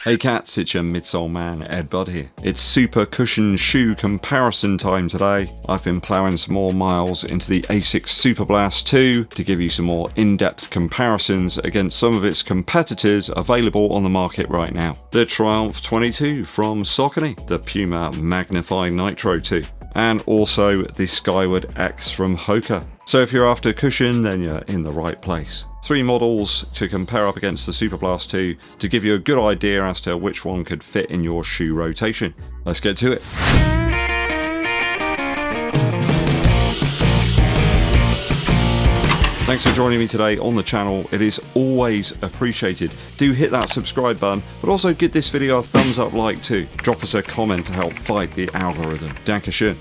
Hey cats, it's your midsole man, EDDBUD here. It's super cushion shoe comparison time today. I've been ploughing some more miles into the ASICS SUPERBLAST 2 to give you some more in-depth comparisons against some of its competitors available on the market right now. The Triumph 22 from Saucony, the PUMA MAGNIFY NITRO 2, and also the Skyward X from Hoka. So if you're after cushion, then you're in the right place. 3 models to compare up against the SUPERBLAST 2 to give you a good idea as to which one could fit in your shoe rotation. Let's get to it. Thanks for joining me today on the channel. It is always appreciated. Do hit that subscribe button, but also give this video a thumbs up like too. Drop us a comment to help fight the algorithm. Dankeschön.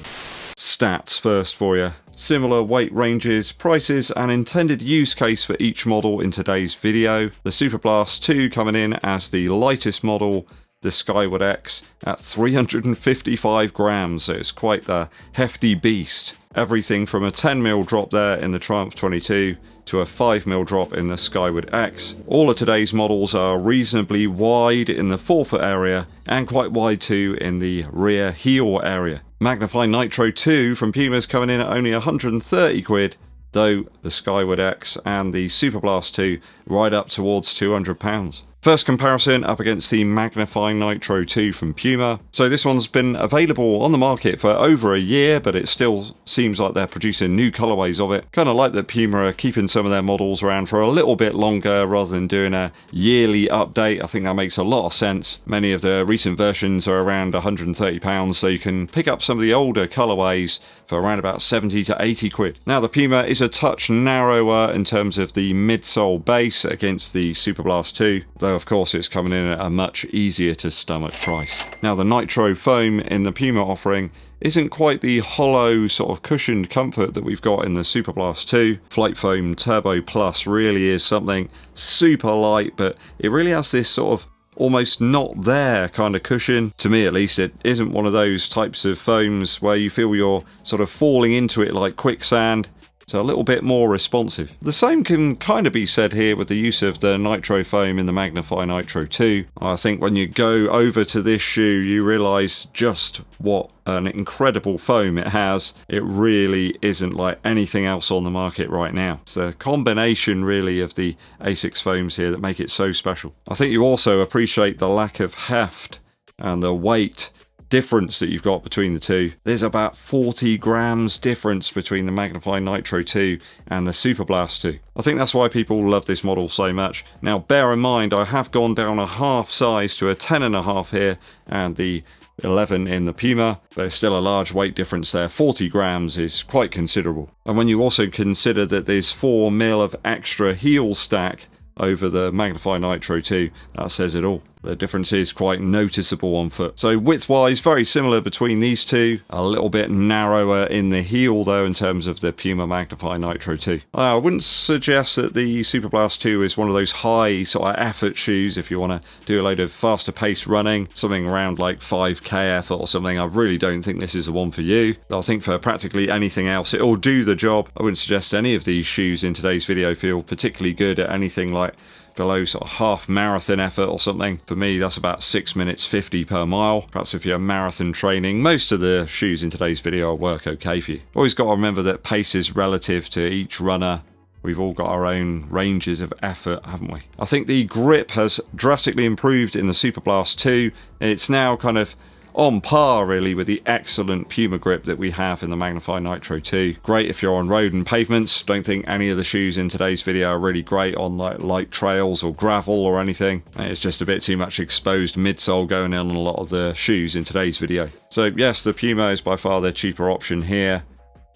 Stats first for you. Similar weight ranges, prices and intended use case for each model in today's video. The SUPERBLAST 2 coming in as the lightest model, the Skyward X at 355 grams, so it's quite the hefty beast. Everything from a 10mm drop there in the Triumph 22 to a 5mm drop in the Skyward X. All of today's models are reasonably wide in the forefoot area and quite wide too in the rear heel area. MAGNIFY NITRO 2 from Puma's coming in at only 130 quid, though the Skyward X and the SUPERBLAST 2 right up towards £200. First comparison up against the MAGNIFY NITRO 2 from Puma. So this one's been available on the market for over a year, but it still seems like they're producing new colorways of it. Kind of like that Puma are keeping some of their models around for a little bit longer rather than doing a yearly update. I think that makes a lot of sense. Many of the recent versions are around £130, so you can pick up some of the older colorways for around about 70 to 80 quid. Now the Puma is a touch narrower in terms of the midsole base against the SUPERBLAST 2, though of course it's coming in at a much easier to stomach price. Now the Nitro foam in the Puma offering isn't quite the hollow sort of cushioned comfort that we've got in the SUPERBLAST 2. Flight Foam Turbo Plus really is something super light, but it really has this sort of almost not there kind of cushion. To me at least, it isn't one of those types of foams where you feel you're sort of falling into it like quicksand. So a little bit more responsive. The same can kind of be said here with the use of the Nitro foam in the MAGNIFY NITRO 2. I think when you go over to this shoe, you realise just what an incredible foam it has. It really isn't like anything else on the market right now. It's a combination really of the ASICS foams here that make it so special. I think you also appreciate the lack of heft and the weight difference that you've got between the two. There's about 40 grams difference between the MAGNIFY NITRO 2 and the SUPERBLAST 2. I think that's why people love this model so much. Now bear in mind I have gone down a half size to a 10.5 here and the 11 in the Puma. There's still a large weight difference there. 40 grams is quite considerable. And when you also consider that there's 4mm of extra heel stack over the MAGNIFY NITRO 2, that says it all. The difference is quite noticeable on foot. So width-wise, very similar between these two. A little bit narrower in the heel though in terms of the Puma MAGNIFY NITRO 2. I wouldn't suggest that the SUPERBLAST 2 is one of those high sort of effort shoes if you want to do a load of faster paced running, something around like 5k effort or something. I really don't think this is the one for you. I think for practically anything else it'll do the job. I wouldn't suggest any of these shoes in today's video feel particularly good at anything like below sort of half marathon effort or something. For me, that's about 6 minutes 50 per mile. Perhaps if you're marathon training, most of the shoes in today's video will work okay for you. Always got to remember that pace is relative to each runner. We've all got our own ranges of effort, haven't we? I think the grip has drastically improved in the SUPERBLAST 2. It's now kind of on par really with the excellent Puma grip that we have in the MAGNIFY NITRO 2. Great if you're on road and pavements. Don't think any of the shoes in today's video are really great on like light trails or gravel or anything. It's just a bit too much exposed midsole going on a lot of the shoes in today's video. So yes, the Puma is by far the cheaper option here.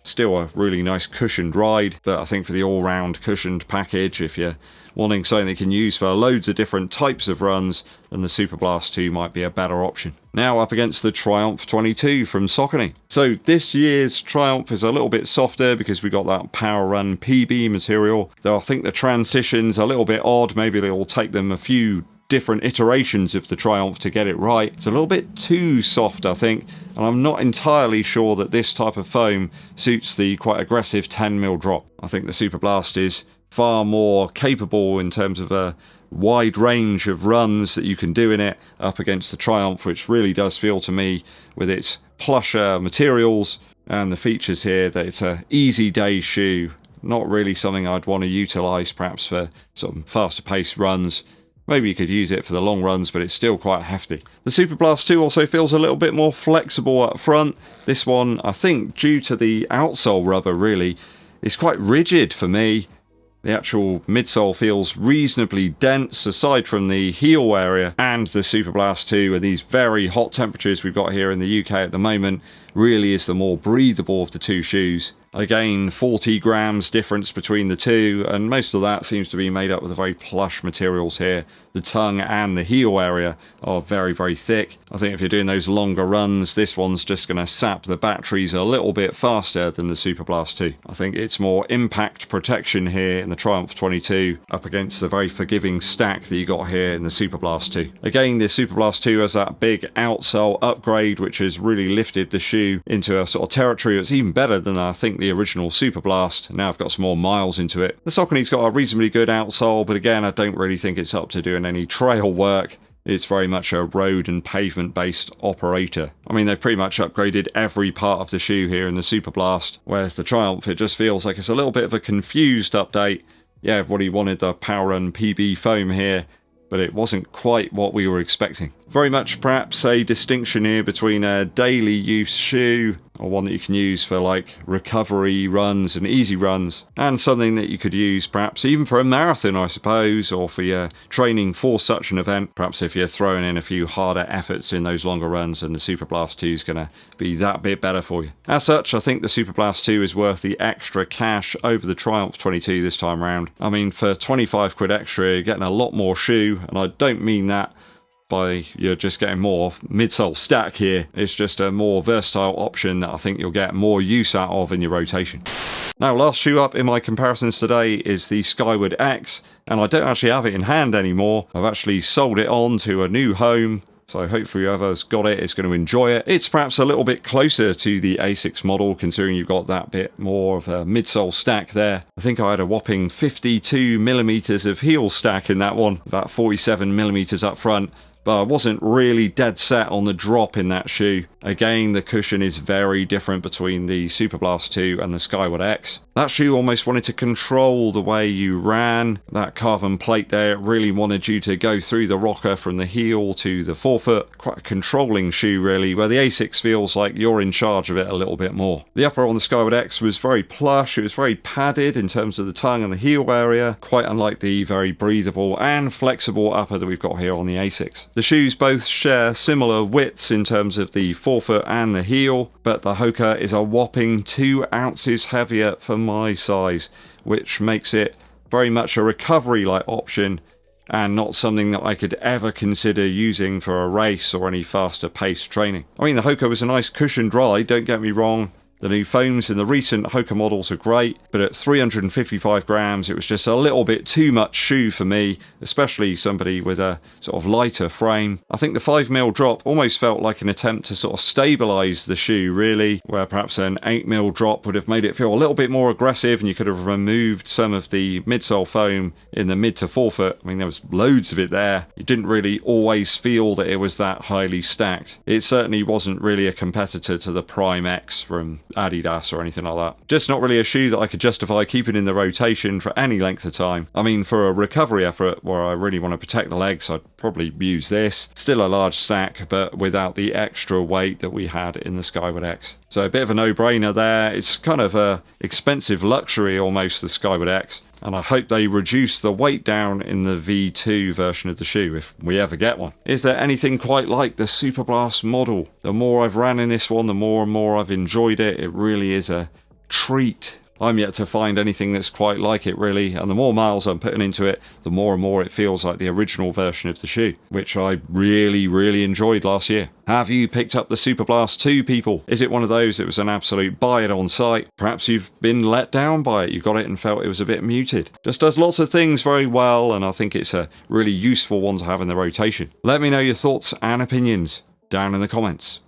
Still a really nice cushioned ride, but I think for the all-round cushioned package, if you're wanting something you can use for loads of different types of runs, then the SUPERBLAST 2 might be a better option. Now up against the Triumph 22 from Saucony. So this year's Triumph is a little bit softer because we got that Power Run PB material, though I think the transition's a little bit odd. Maybe it'll take them a few different iterations of the Triumph to get it right. It's a little bit too soft, I think, and I'm not entirely sure that this type of foam suits the quite aggressive 10mm drop. I think the SUPERBLAST is far more capable in terms of wide range of runs that you can do in it up against the Triumph, which really does feel to me, with its plusher materials and the features here, that it's a easy day shoe. Not really something I'd want to utilise perhaps for sort of faster paced runs. Maybe you could use it for the long runs, but it's still quite hefty. The Superblast 2 also feels a little bit more flexible up front. This one, I think, due to the outsole rubber really, is quite rigid for me. The actual midsole feels reasonably dense, aside from the heel area, and the Superblast 2 and these very hot temperatures we've got here in the UK at the moment really is the more breathable of the two shoes. Again, 40 grams difference between the two, and most of that seems to be made up with the very plush materials here. The tongue and the heel area are very, very thick. I think if you're doing those longer runs, this one's just going to sap the batteries a little bit faster than the Superblast 2. I think it's more impact protection here in the Triumph 22 up against the very forgiving stack that you got here in the Superblast 2. Again, the Superblast 2 has that big outsole upgrade, which has really lifted the shoe into a sort of territory that's even better than I think the original Superblast. Now I've got some more miles into it. The Saucony's got a reasonably good outsole, but again, I don't really think it's up to doing any trail work. It's very much a road and pavement based operator. I mean, they've pretty much upgraded every part of the shoe here in the Superblast, whereas the Triumph, it just feels like it's a little bit of a confused update. Yeah, everybody wanted the PowerRun PB foam here, but it wasn't quite what we were expecting. Very much perhaps a distinction here between a daily use shoe, or one that you can use for like recovery runs and easy runs, and something that you could use perhaps even for a marathon, I suppose, or for your training for such an event. Perhaps if you're throwing in a few harder efforts in those longer runs, and the Superblast 2 is going to be that bit better for you. As such, I think the Superblast 2 is worth the extra cash over the Triumph 22 this time round. I mean, for 25 quid extra, you're getting a lot more shoe, and I don't mean that by you're just getting more midsole stack here. It's just a more versatile option that I think you'll get more use out of in your rotation. Now, last shoe up in my comparisons today is the Skyward X, and I don't actually have it in hand anymore. I've actually sold it on to a new home, so hopefully whoever's got it is going to enjoy it. It's perhaps a little bit closer to the ASICS model, considering you've got that bit more of a midsole stack there. I think I had a whopping 52 millimeters of heel stack in that one, about 47 millimeters up front. But I wasn't really dead set on the drop in that shoe. Again, the cushion is very different between the Superblast 2 and the Skyward X. That shoe almost wanted to control the way you ran. That carbon plate there really wanted you to go through the rocker from the heel to the forefoot. Quite a controlling shoe really, where the ASICS feels like you're in charge of it a little bit more. The upper on the Skyward X was very plush, it was very padded in terms of the tongue and the heel area, quite unlike the very breathable and flexible upper that we've got here on the ASICS. The shoes both share similar widths in terms of the forefoot and the heel, but the Hoka is a whopping 2 ounces heavier for my size, which makes it very much a recovery-like option and not something that I could ever consider using for a race or any faster paced training. I mean, the Hoka was a nice cushioned ride, don't get me wrong. The new foams in the recent Hoka models are great, but at 355 grams, it was just a little bit too much shoe for me, especially somebody with a sort of lighter frame. I think the 5mm drop almost felt like an attempt to sort of stabilise the shoe, really, where perhaps an 8mm drop would have made it feel a little bit more aggressive, and you could have removed some of the midsole foam in the mid to forefoot. I mean, there was loads of it there. You didn't really always feel that it was that highly stacked. It certainly wasn't really a competitor to the Prime X from Adidas or anything like that. Just not really a shoe that I could justify keeping in the rotation for any length of time. I mean, for a recovery effort where I really want to protect the legs, I'd probably use this. Still a large stack, but without the extra weight that we had in the Skyward X. So a bit of a no-brainer there. It's kind of a expensive luxury almost, the Skyward X. And I hope they reduce the weight down in the V2 version of the shoe, if we ever get one. Is there anything quite like the Superblast model? The more I've ran in this one, the more and more I've enjoyed it. It really is a treat. I'm yet to find anything that's quite like it, really, and the more miles I'm putting into it, the more and more it feels like the original version of the shoe, which I really, really enjoyed last year. Have you picked up the Superblast 2, people? Is it one of those that was an absolute buy it on site? Perhaps you've been let down by it. You got it and felt it was a bit muted. Just does lots of things very well, and I think it's a really useful one to have in the rotation. Let me know your thoughts and opinions down in the comments.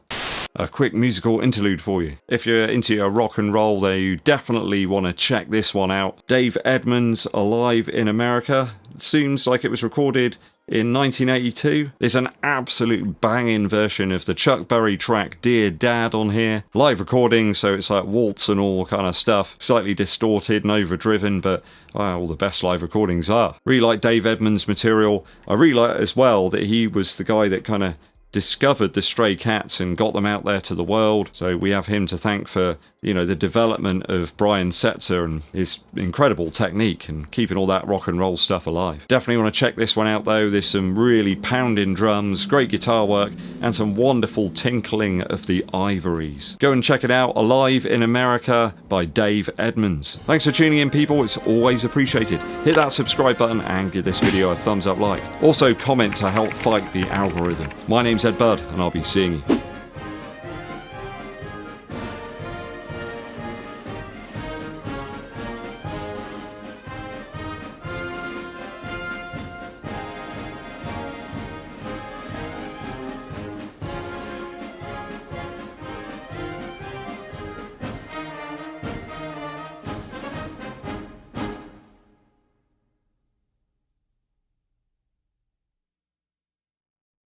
A quick musical interlude for you. If you're into your rock and roll, then you definitely want to check this one out. Dave Edmunds, Alive in America. Seems like it was recorded in 1982. There's an absolute banging version of the Chuck Berry track Dear Dad on here. Live recording, so it's like waltz and all kind of stuff. Slightly distorted and overdriven, but all the best live recordings are. Really like Dave Edmunds' material. I really like as well that he was the guy that kind of discovered the stray cats and got them out there to the world. So we have him to thank for, you know, the development of Brian Setzer and his incredible technique and keeping all that rock and roll stuff alive. Definitely want to check this one out though. There's some really pounding drums, great guitar work, and some wonderful tinkling of the ivories. Go and check it out. Alive in America by Dave Edmunds. Thanks for tuning in, people. It's always appreciated. Hit that subscribe button and give this video a thumbs up like. Also comment to help fight the algorithm. My name's EDDBUD and I'll be seeing you